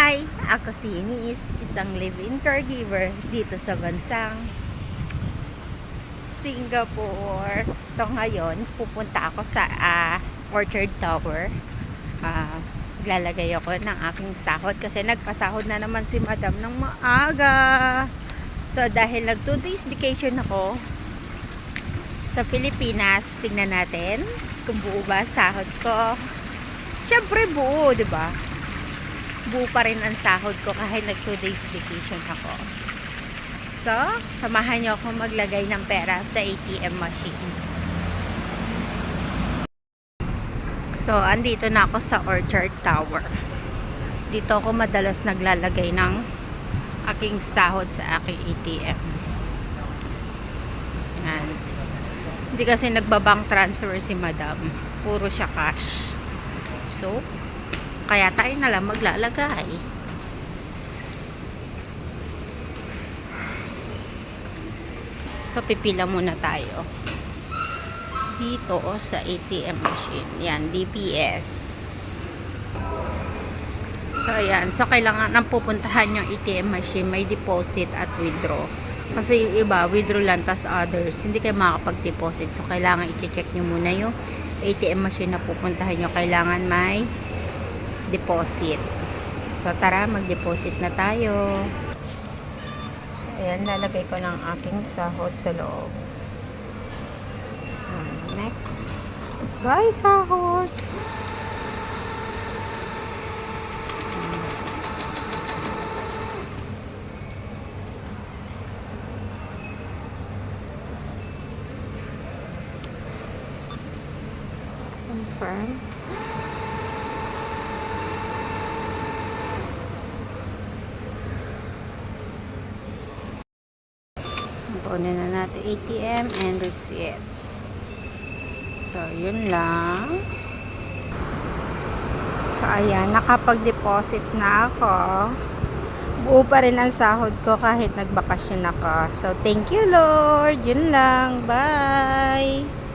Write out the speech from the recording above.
Hi! Ako si Eunice, isang live-in caregiver dito sa bansang Singapore. So ngayon, pupunta ako sa Orchard Tower. Maglalagay ako ng aking sahod kasi nagpasahod na naman si Madam ng maaga. So dahil nag 2 days vacation ako sa Pilipinas, tingnan natin kung buo ba ang sahod ko. Siyempre buo, 'di ba? Buo pa rin ang sahod ko kahit nag 2 days vacation ako. So, samahan nyo ako maglagay ng pera sa ATM machine. So, andito na ako sa Orchard Tower. Dito ako madalas naglalagay ng aking sahod sa aking ATM. Yan. Hindi kasi nagbabank transfer si Madam. Puro siya cash. So, kaya tayo na lang maglalagay. So, pipila muna tayo. Dito sa ATM machine. Yan, DPS. So, ayan. So, kailangan nang pupuntahan yung ATM machine. May deposit at withdraw. Kasi yung iba, withdraw lang, tas others. Hindi kayo makakapag-deposit. So, kailangan i-check nyo muna yung ATM machine na pupuntahan nyo. Kailangan may deposit. So, tara, mag-deposit na tayo. So, ayan, lalagay ko ng aking sahod sa loob. Next. Bye, sahod! Confirm. Kunin na natin ATM and receipt. So, yun lang. So, ayan. Nakapag-deposit na ako. Buo pa rin ang sahod ko kahit nagbakasyon ako. So, thank you, Lord. Yun lang. Bye!